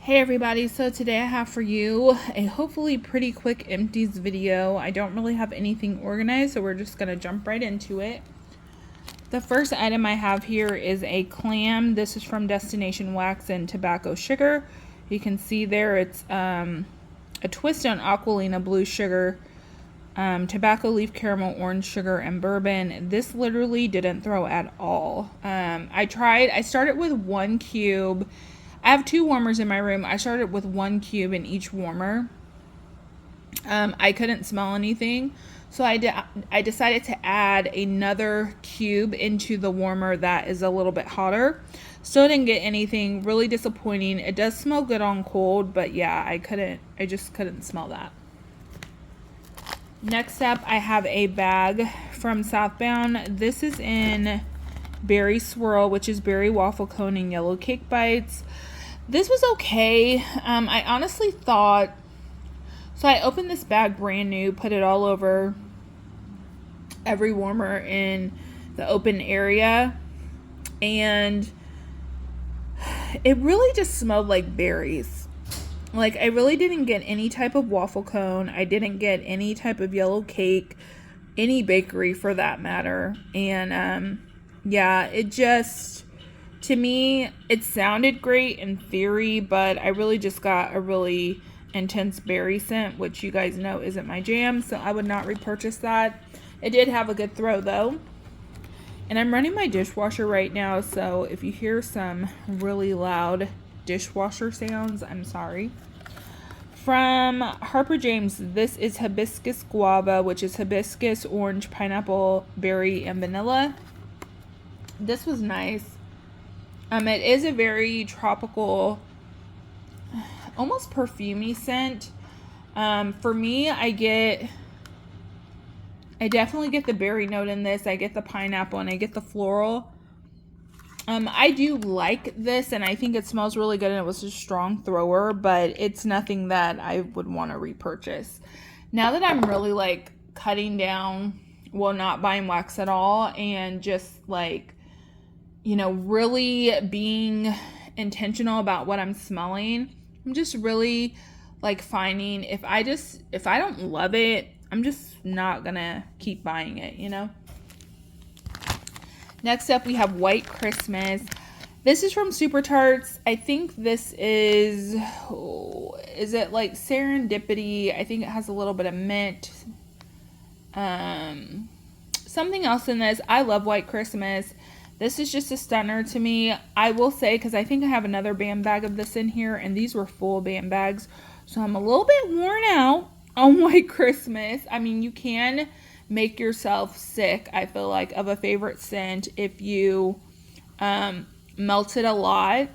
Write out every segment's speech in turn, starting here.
Hey everybody, so today I have for you a hopefully pretty quick empties video. I don't really have anything organized, so we're just going to jump right into it. The first item I have here is a clam. This is from Destination Wax and Tobacco Sugar. You can see there it's a twist on Aquilina Blue Sugar, tobacco leaf caramel orange sugar, and bourbon. This literally didn't throw at all. I started with 1 cube. I have 2 warmers in my room. I started with 1 cube in each warmer. I couldn't smell anything, so I decided to add another cube into the warmer that is a little bit hotter. Still didn't get anything. Really disappointing. It does smell good on cold, but yeah, I just couldn't smell that. Next up, I have a bag from Southbound. This is in Berry Swirl, which is berry waffle cone and yellow cake bites. This was okay. I honestly thought, so I opened this bag brand new, put it all over every warmer in the open area, and it really just smelled like berries. Like, I really didn't get any type of waffle cone. I didn't get any type of yellow cake, any bakery for that matter. And yeah, it just, to me, it sounded great in theory, but I really just got a really intense berry scent, which you guys know isn't my jam, so I would not repurchase that. It did have a good throw though. And I'm running my dishwasher right now, so if you hear some really loud dishwasher sounds, I'm sorry. From Harper James, this is hibiscus guava, which is hibiscus, orange, pineapple, berry, and vanilla. This was nice. It is a very tropical, almost perfumey scent. For me, I definitely get the berry note in this. I get the pineapple and I get the floral. I do like this, and I think it smells really good, and it was a strong thrower, but it's nothing that I would want to repurchase. Now that I'm really like cutting down, well, not buying wax at all, and just like, you know, really being intentional about what I'm smelling, I'm just really like finding if I don't love it, I'm just not gonna keep buying it, you know. Next up, we have White Christmas. This is from Super Tarts. I think this is it like Serendipity? I think it has a little bit of mint. Something else in this. I love White Christmas. This is just a stunner to me. I will say, because I think I have another band bag of this in here, and these were full band bags, so I'm a little bit worn out on White Christmas. I mean, you can make yourself sick, I feel like, of a favorite scent if you melt it a lot.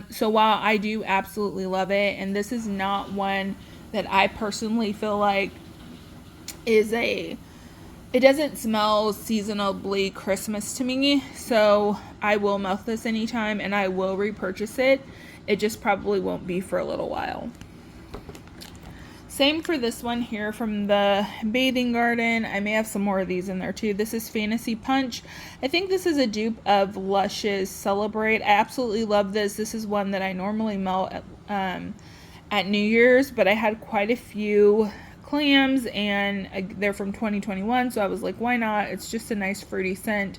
So while I do absolutely love it, and this is not one that I personally feel like it doesn't smell seasonably Christmas to me, so I will melt this anytime and I will repurchase it. It just probably won't be for a little while. Same for this one here from the Bathing Garden. I may have some more of these in there too. This is Fantasy Punch. I think this is a dupe of Lush's Celebrate. I absolutely love this. This is one that I normally melt at New Year's, but I had quite a few clams and they're from 2021, so I was like, why not? It's just a nice fruity scent.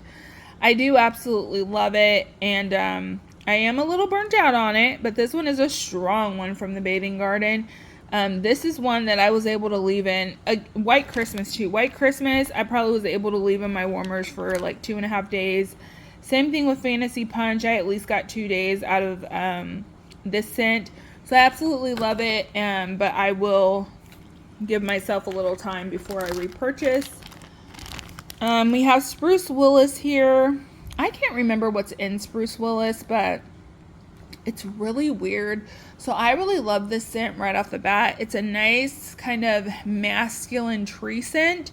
I do absolutely love it, and I am a little burnt out on it, but this one is a strong one from the Bathing Garden. This is one that I was able to leave in White Christmas too. White Christmas, I probably was able to leave in my warmers for like 2.5 days. Same thing with Fantasy Punch. I at least got 2 days out of this scent, so I absolutely love it. But I will give myself a little time before I repurchase. We have Spruce Willis here. I can't remember what's in Spruce Willis, but it's really weird. So I really love this scent right off the bat. It's a nice kind of masculine tree scent,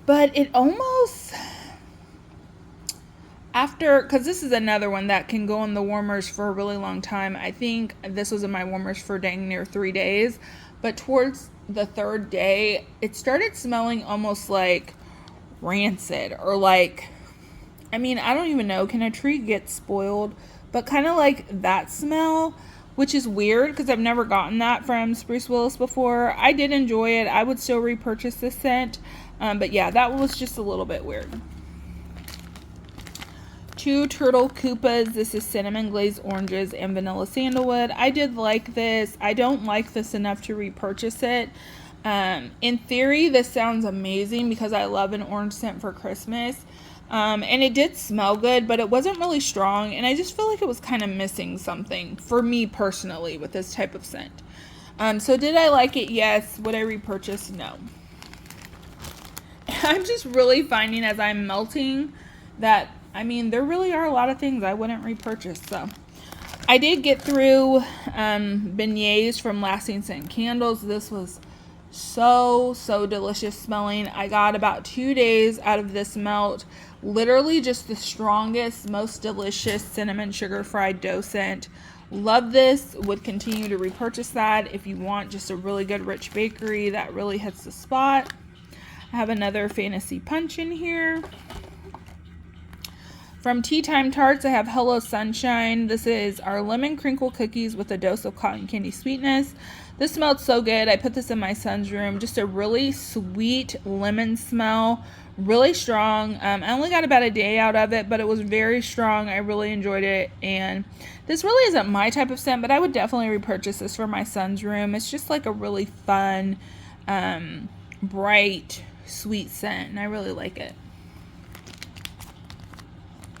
but it almost, because this is another one that can go in the warmers for a really long time. I think this was in my warmers for dang near 3 days, but towards the 3rd day, it started smelling almost like rancid, or like, I mean, I don't even know. Can a tree get spoiled but kind of like that smell, which is weird because I've never gotten that from Spruce Willis before. I did enjoy it. I would still repurchase this scent, but yeah, that was just a little bit weird. 2 Turtle Koopas. This is cinnamon glazed oranges and vanilla sandalwood. I did like this. I don't like this enough to repurchase it. In theory, this sounds amazing because I love an orange scent for Christmas. And it did smell good, but it wasn't really strong. And I just feel like it was kind of missing something for me personally with this type of scent. So did I like it? Yes. Would I repurchase? No. I'm just really finding as I'm melting that, I mean, there really are a lot of things I wouldn't repurchase. So I did get through beignets from Lasting Scent Candles. This was so delicious smelling. I got about 2 days out of this melt. Literally just the strongest, most delicious cinnamon sugar fried dough scent. Love this. Would continue to repurchase that if you want just a really good rich bakery that really hits the spot. I have another Fantasy Punch in here. From Tea Time Tarts, I have Hello Sunshine. This is our lemon crinkle cookies with a dose of cotton candy sweetness. This smelled so good. I put this in my son's room. Just a really sweet lemon smell. Really strong. I only got about a day out of it, but it was very strong. I really enjoyed it. And this really isn't my type of scent, but I would definitely repurchase this for my son's room. It's just like a really fun, bright, sweet scent. And I really like it.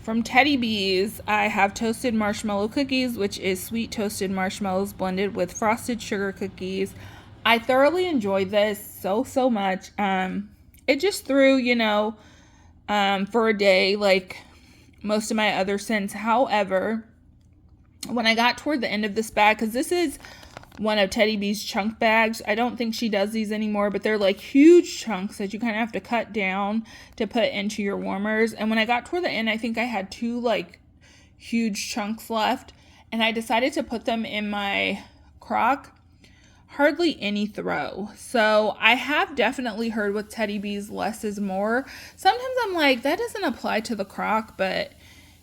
From Teddy Bees, I have toasted marshmallow cookies, which is sweet toasted marshmallows blended with frosted sugar cookies. I thoroughly enjoyed this so much. It just threw, for a day like most of my other scents. However, when I got toward the end of this bag, because this is one of Teddy B's chunk bags. I don't think she does these anymore, but they're like huge chunks that you kind of have to cut down to put into your warmers. And when I got toward the end, I think I had 2 like huge chunks left, and I decided to put them in my crock. Hardly any throw. So I have definitely heard with Teddy B's less is more. Sometimes I'm like, that doesn't apply to the crock, but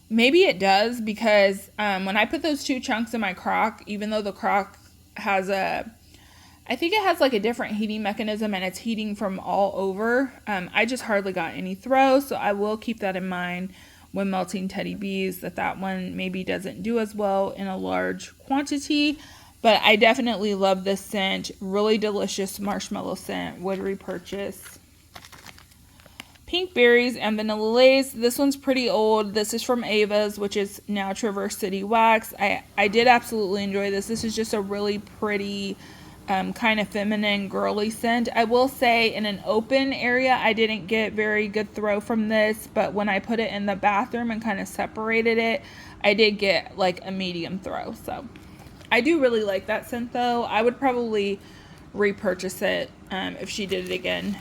maybe it does, because when I put those 2 chunks in my crock, even though the crock has I think it has like a different heating mechanism and it's heating from all over, I just hardly got any throw. So I will keep that in mind when melting Teddy B's, that one maybe doesn't do as well in a large quantity. But I definitely love this scent. Really delicious marshmallow scent. Would repurchase. Pink Berries and Vanilla Lace. This one's pretty old. This is from Ava's, which is now Traverse City Wax. I did absolutely enjoy this. This is just a really pretty, kind of feminine, girly scent. I will say in an open area, I didn't get very good throw from this, but when I put it in the bathroom and kind of separated it, I did get like a medium throw. So I do really like that scent though. I would probably repurchase it if she did it again.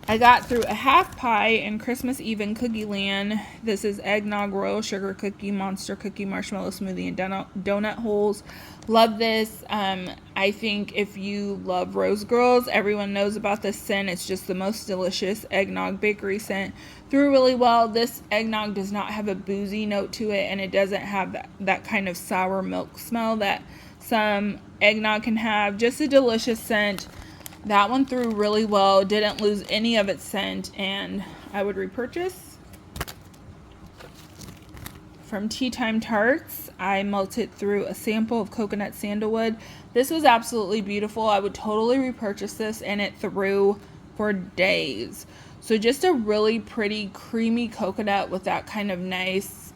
I got through a half pie in Christmas Eve in Cookie Land. This is eggnog, royal sugar cookie, monster cookie, marshmallow smoothie, and donut holes. Love this. I think if you love Rose Girls, everyone knows about this scent. It's just the most delicious eggnog bakery scent. Through really well. This eggnog does not have a boozy note to it, and it doesn't have that kind of sour milk smell that some eggnog can have. Just a delicious scent. That one threw really well, didn't lose any of its scent, and I would repurchase. From Tea Time Tarts, I melted through a sample of coconut sandalwood. This was absolutely beautiful. I would totally repurchase this, and it threw for days. So just a really pretty creamy coconut with that kind of nice,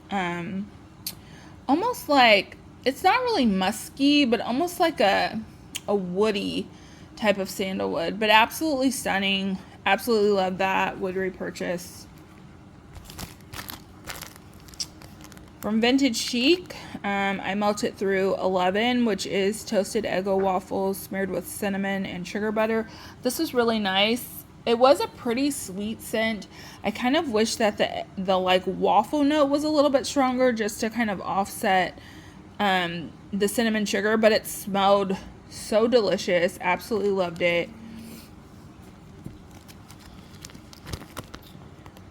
almost like, it's not really musky, but almost like a woody type of sandalwood, but absolutely stunning. Absolutely love that. Would repurchase. From Vintage Chic, I melted through 11, which is toasted Eggo waffles smeared with cinnamon and sugar butter. This was really nice. It was a pretty sweet scent. I kind of wish that the like waffle note was a little bit stronger, just to kind of offset the cinnamon sugar, but it smelled so delicious. Absolutely loved it.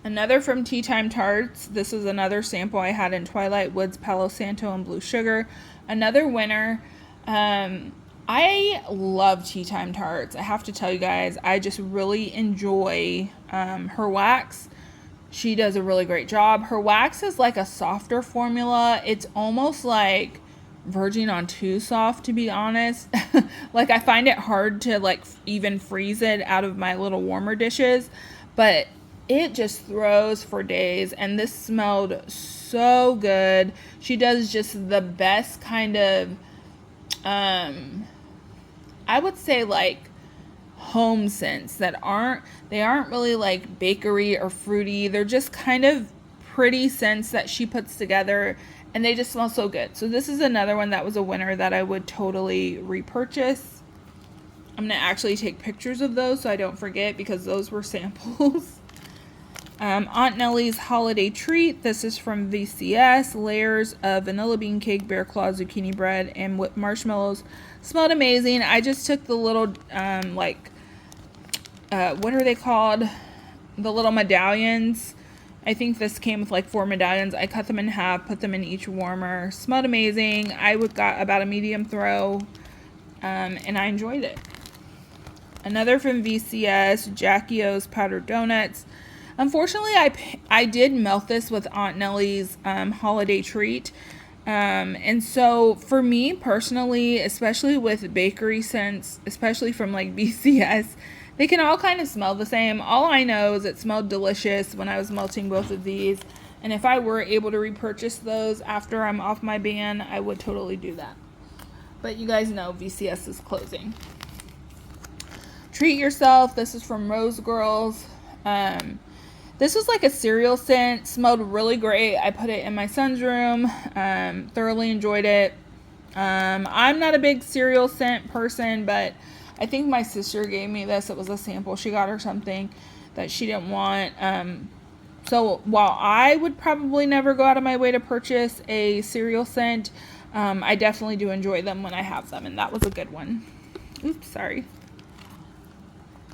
Another from Tea Time Tarts. This is another sample I had in Twilight Woods, Palo Santo, and Blue Sugar. Another winner. I love Tea Time Tarts. I have to tell you guys, I just really enjoy her wax. She does a really great job. Her wax is like a softer formula. It's almost like verging on too soft, to be honest. Like, I find it hard to like even freeze it out of my little warmer dishes, but it just throws for days, and this smelled so good. She does just the best kind of I would say like home scents that aren't really like bakery or fruity. They're just kind of pretty scents that she puts together, and they just smell so good. So this is another one that was a winner that I would totally repurchase. I'm going to actually take pictures of those so I don't forget, because those were samples. Aunt Nellie's Holiday Treat. This is from VCS. Layers of vanilla bean cake, bear claw, zucchini bread, and whipped marshmallows. Smelled amazing. I just took the little, what are they called? The little medallions. I think this came with like 4 medallions. I cut them in half, put them in each warmer. Smelled amazing. I got about a medium throw, and I enjoyed it. Another from VCS, Jackie O's Powdered Donuts. Unfortunately, I did melt this with Aunt Nellie's Holiday Treat. And so for me personally, especially with bakery scents, especially from like BCS, they can all kind of smell the same. All I know is it smelled delicious when I was melting both of these. And if I were able to repurchase those after I'm off my ban, I would totally do that. But you guys know VCS is closing. Treat Yourself. This is from Rose Girls. This was like a cereal scent. Smelled really great. I put it in my son's room. Thoroughly enjoyed it. I'm not a big cereal scent person, but I think my sister gave me this. It was a sample. She got her something that she didn't want. So while I would probably never go out of my way to purchase a cereal scent, I definitely do enjoy them when I have them, and that was a good one. Oops, sorry.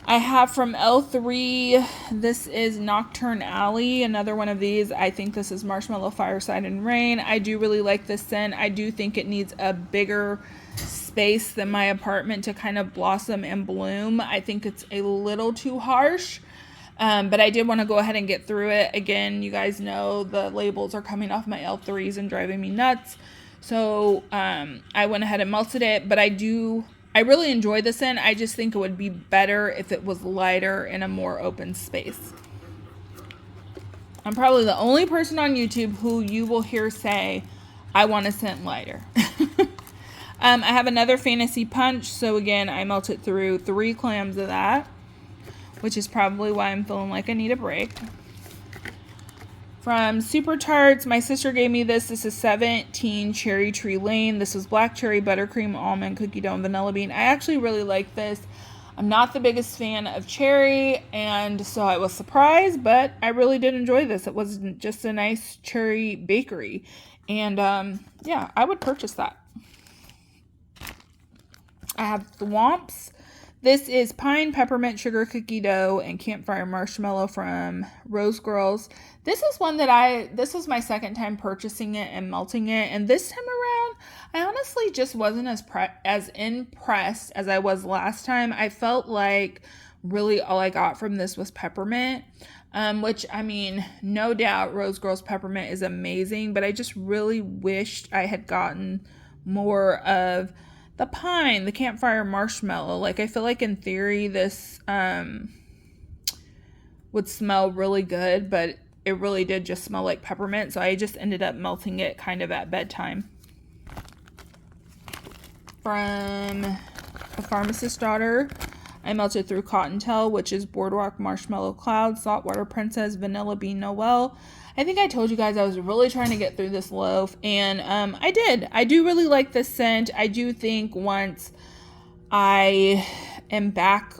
I have from L3, this is Nocturne Alley, another one of these. I think this is Marshmallow Fireside and Rain. I do really like this scent. I do think it needs a bigger space than my apartment to kind of blossom and bloom. I think it's a little too harsh, but I did want to go ahead and get through it. Again, you guys know the labels are coming off my L3s and driving me nuts. So I went ahead and melted it, but I really enjoy the scent. I just think it would be better if it was lighter in a more open space. I'm probably the only person on YouTube who you will hear say, I want a scent lighter. I have another Fantasy Punch. So again, I melted through 3 clams of that, which is probably why I'm feeling like I need a break. From Super Tarts, my sister gave me this. This is 17 Cherry Tree Lane. This is black cherry, buttercream, almond, cookie dough, and vanilla bean. I actually really like this. I'm not the biggest fan of cherry, and so I was surprised, but I really did enjoy this. It was just a nice cherry bakery, and yeah, I would purchase that. I have Thwomps. This is pine, peppermint, sugar cookie dough, and campfire marshmallow from Rose Girls. This is one that this was my second time purchasing it and melting it. And this time around, I honestly just wasn't as impressed as I was last time. I felt like really all I got from this was peppermint, which, I mean, no doubt Rose Girls peppermint is amazing, but I just really wished I had gotten more of the pine, the campfire marshmallow. Like, I feel like in theory this would smell really good, but it really did just smell like peppermint, so I just ended up melting it kind of at bedtime. From The Pharmacist's Daughter, I melted through Cottontail, which is Boardwalk Marshmallow Cloud, Saltwater Princess, Vanilla Bean Noel. I think I told you guys I was really trying to get through this loaf, and I did. I do really like this scent. I do think once I am back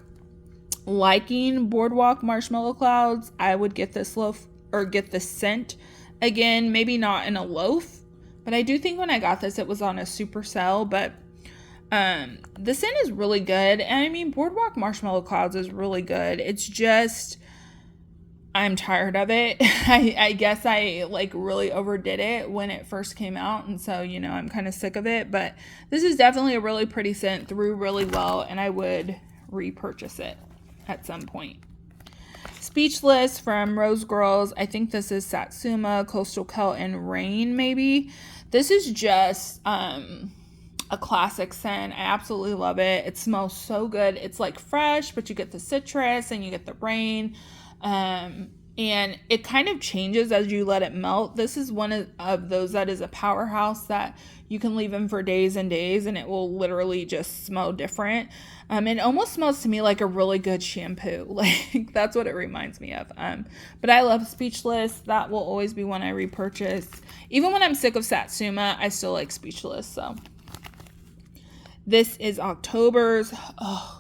liking Boardwalk Marshmallow Clouds, I would get this loaf, or get this scent again. Maybe not in a loaf, but I do think when I got this, it was on a supercell, but the scent is really good. And I mean, Boardwalk Marshmallow Clouds is really good. It's just, I'm tired of it. I guess I like really overdid it when it first came out. And so, you know, I'm kind of sick of it. But this is definitely a really pretty scent, through really well. And I would repurchase it at some point. Speechless from Rose Girls. I think this is Satsuma, Coastal Kelp, and Rain, maybe. This is just a classic scent. I absolutely love it. It smells so good. It's like fresh, but you get the citrus and you get the rain. And it kind of changes as you let it melt. This is one of those that is a powerhouse that you can leave in for days and days and it will literally just smell different. It almost smells to me like a really good shampoo. Like that's what it reminds me of. But I love Speechless. That will always be one I repurchase. Even when I'm sick of Satsuma, I still like Speechless. So this is October's. Oh,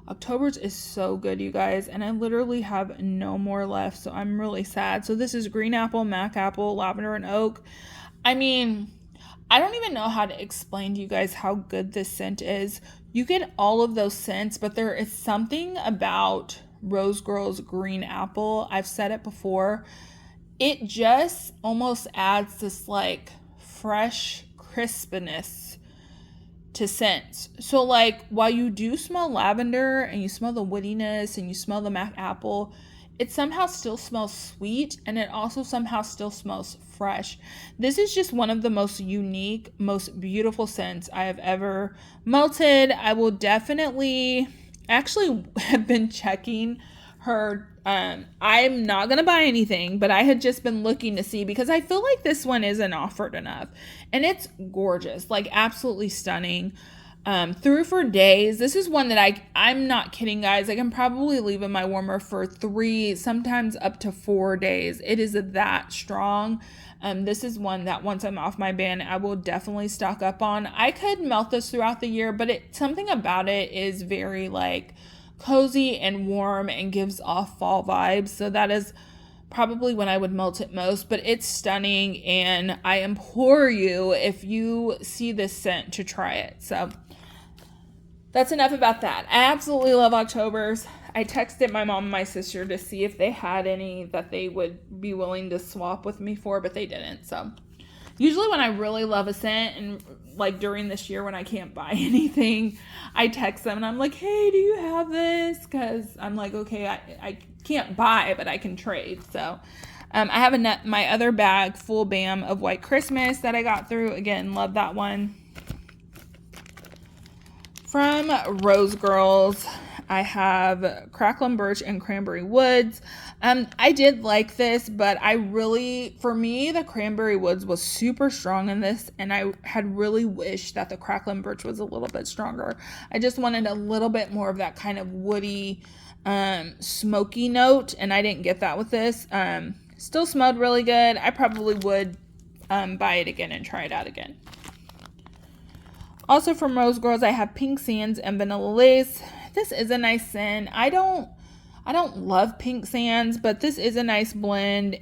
October's is so good, you guys, and I literally have no more left, so I'm really sad. So this is green apple, mac apple, lavender, and oak. I mean, I don't even know how to explain to you guys how good this scent is. You get all of those scents, but there is something about Rose Girls green apple. I've said it before. It just almost adds this like fresh crispness to scents. So like while you do smell lavender and you smell the woodiness and you smell the mac apple, it somehow still smells sweet and it also somehow still smells fresh. This is just one of the most unique, most beautiful scents I have ever melted. I will definitely actually have been checking her. I'm not gonna buy anything, but I had just been looking to see because I feel like this one isn't offered enough, and it's gorgeous, like absolutely stunning. Through for days. This is one that I'm not kidding, guys. I can probably leave in my warmer for 3, sometimes up to 4 days. It is that strong. This is one that once I'm off my ban, I will definitely stock up on. I could melt this throughout the year, but something about it is very like cozy and warm and gives off fall vibes. So that is probably when I would melt it most, but it's stunning and I implore you, if you see this scent, to try it. So that's enough about that. I absolutely love Octobers. I texted my mom and my sister to see if they had any that they would be willing to swap with me for, but they didn't. So usually when I really love a scent, and like during this year when I can't buy anything, I text them and I'm like, hey, do you have this? Because I'm like, okay, I can't buy, but I can trade. So I have my other bag, full BAM of White Christmas that I got through. Again, love that one. From Rose Girls, I have Cracklin' Birch and Cranberry Woods. I did like this, but for me, the Cranberry Woods was super strong in this, and I had really wished that the Cracklin' Birch was a little bit stronger. I just wanted a little bit more of that kind of woody, smoky note, and I didn't get that with this. Still smelled really good. I probably would buy it again and try it out again. Also from Rose Girls, I have Pink Sands and Vanilla Lace. This is a nice scent. I don't love Pink Sands, but this is a nice blend.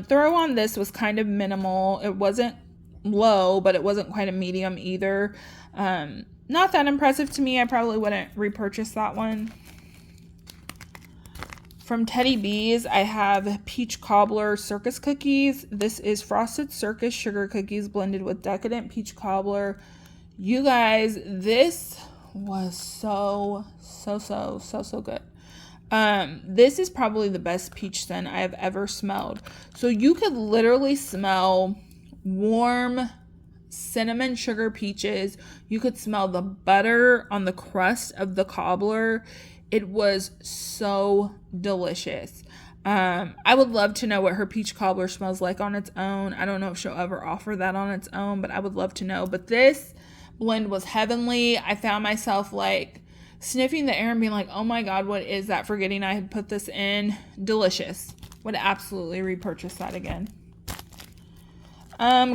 Throw on this was kind of minimal. It wasn't low, but it wasn't quite a medium either. Not that impressive to me. I probably wouldn't repurchase that one. From Teddy B's, I have Peach Cobbler Circus Cookies. This is Frosted Circus Sugar Cookies blended with Decadent Peach Cobbler. You guys, this was so good. This is probably the best peach scent I have ever smelled. So you could literally smell warm cinnamon sugar peaches. You could smell the butter on the crust of the cobbler. It was so delicious. I would love to know what her peach cobbler smells like on its own. I don't know if she'll ever offer that on its own, but I would love to know. But this blend was heavenly. I found myself like sniffing the air and being like, oh my God, what is that? Forgetting I had put this in. Delicious. Would absolutely repurchase that again.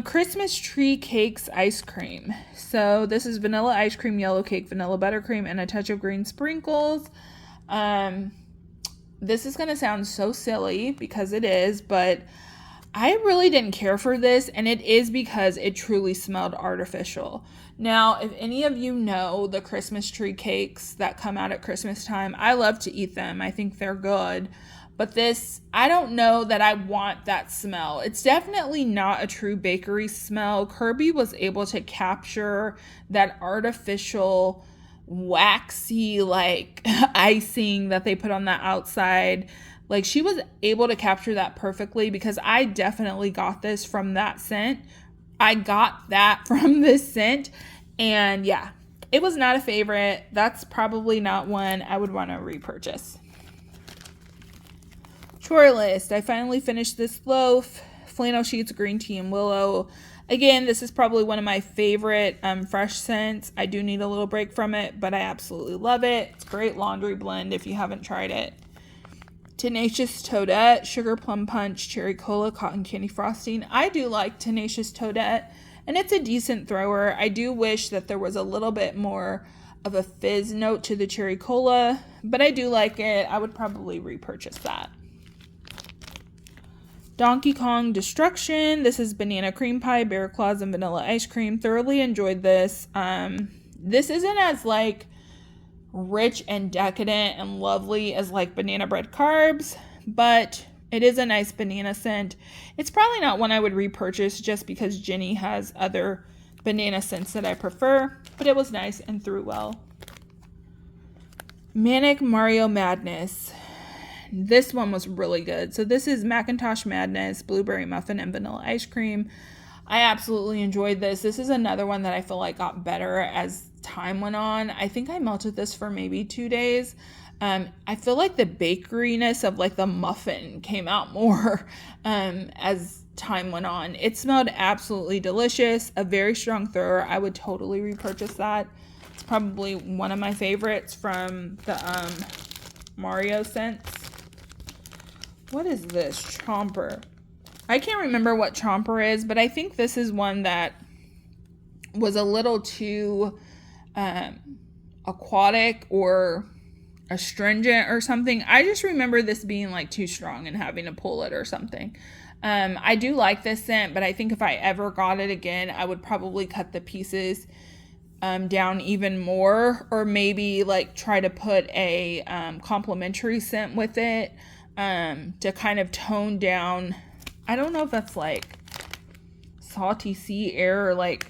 Christmas Tree Cakes Ice Cream. So this is vanilla ice cream, yellow cake, vanilla buttercream, and a touch of green sprinkles. This is going to sound so silly because it is, but I really didn't care for this, and it is because it truly smelled artificial. Now, if any of you know the Christmas tree cakes that come out at Christmas time, I love to eat them. I think they're good. But this, I don't know that I want that smell. It's definitely not a true bakery smell. Kirby was able to capture that artificial, waxy, like icing that they put on the outside. Like, she was able to capture that perfectly, because I definitely got this from that scent. I got that from this scent. And yeah, it was not a favorite. That's probably not one I would want to repurchase. Chore list. I finally finished this loaf. Flannel sheets, green tea, and willow. Again, this is probably one of my favorite fresh scents. I do need a little break from it, but I absolutely love it. It's a great laundry blend if you haven't tried it. Tenacious Toadette, Sugar Plum Punch, Cherry Cola, Cotton Candy Frosting. I do like Tenacious Toadette, and it's a decent thrower. I do wish that there was a little bit more of a fizz note to the Cherry Cola, but I do like it. I would probably repurchase that. Donkey Kong Destruction. This is banana cream pie, bear claws, and vanilla ice cream. Thoroughly enjoyed this. This isn't as like rich and decadent and lovely as like banana bread carbs, but it is a nice banana scent. It's probably not one I would repurchase just because Ginny has other banana scents that I prefer, but it was nice and threw well. Manic Mario Madness. This one was really good. So this is Macintosh Madness, blueberry muffin, and vanilla ice cream. I absolutely enjoyed this. This is another one that I feel like got better as time went on. I think I melted this for maybe 2 days. I feel like the bakeryness of like the muffin came out more as time went on. It smelled absolutely delicious. A very strong thrower. I would totally repurchase that. It's probably one of my favorites from the Mario scents. What is this? Chomper. I can't remember what Chomper is, but I think this is one that was a little too aquatic or astringent or something. I just remember this being like too strong and having to pull it or something. I do like this scent, but I think if I ever got it again, I would probably cut the pieces down even more, or maybe like try to put a complementary scent with it to kind of tone down. I don't know if that's like salty sea air or like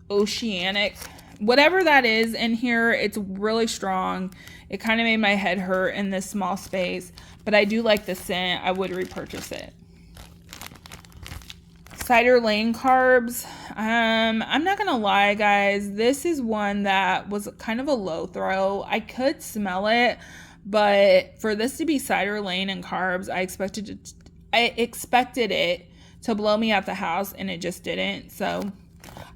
oceanic, whatever that is in here. It's really strong. It kind of made my head hurt in this small space, but I do like the scent. I would repurchase it. Cider Lane carbs. I'm not gonna lie, guys, this is one that was kind of a low throw. I could smell it, but for this to be Cider Lane and carbs, I expected it to blow me out the house, and it just didn't. So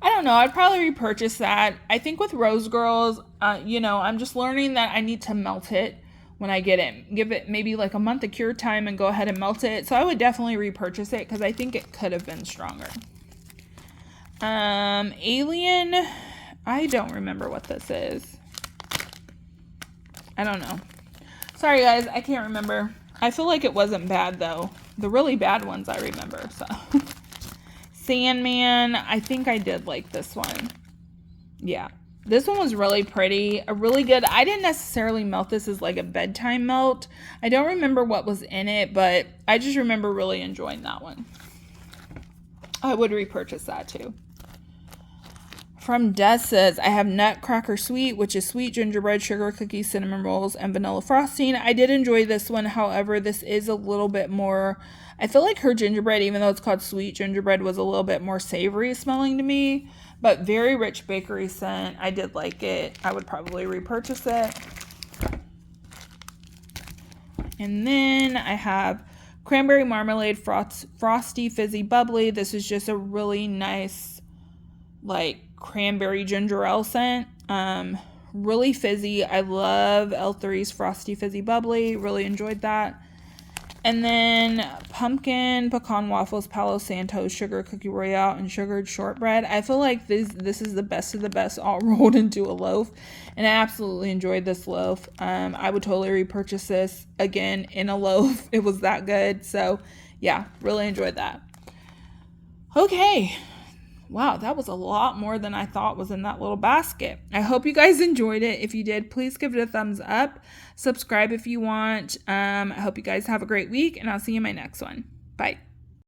I don't know. I'd probably repurchase that. I think with Rose Girls, I'm just learning that I need to melt it when I get it. Give it maybe like a month of cure time and go ahead and melt it. So I would definitely repurchase it because I think it could have been stronger. Alien. I don't remember what this is. I don't know. Sorry, guys. I can't remember. I feel like it wasn't bad, though. The really bad ones I remember, so. Sandman. I think I did like this one. Yeah. This one was really pretty. A really good. I didn't necessarily melt this as like a bedtime melt. I don't remember what was in it, but I just remember really enjoying that one. I would repurchase that too. From Dessa's, I have Nutcracker Sweet, which is sweet gingerbread, sugar cookies, cinnamon rolls, and vanilla frosting. I did enjoy this one. However, this is a little bit more, I feel like her gingerbread, even though it's called sweet gingerbread, was a little bit more savory smelling to me. But very rich bakery scent. I did like it. I would probably repurchase it. And then I have Cranberry Marmalade Frosty Fizzy Bubbly. This is just a really nice, like, cranberry ginger ale scent. Really fizzy. I love L3's Frosty Fizzy Bubbly. Really enjoyed that. And then Pumpkin Pecan Waffles Palo Santo Sugar Cookie Royale and Sugared Shortbread. I feel like this is the best of the best all rolled into a loaf, and I absolutely enjoyed this loaf. I would totally repurchase this again in a loaf. It was that good. So yeah, really enjoyed that. Okay, Wow, that was a lot more than I thought was in that little basket. I hope you guys enjoyed it. If you did, please give it a thumbs up. Subscribe if you want. I hope you guys have a great week, and I'll see you in my next one. Bye.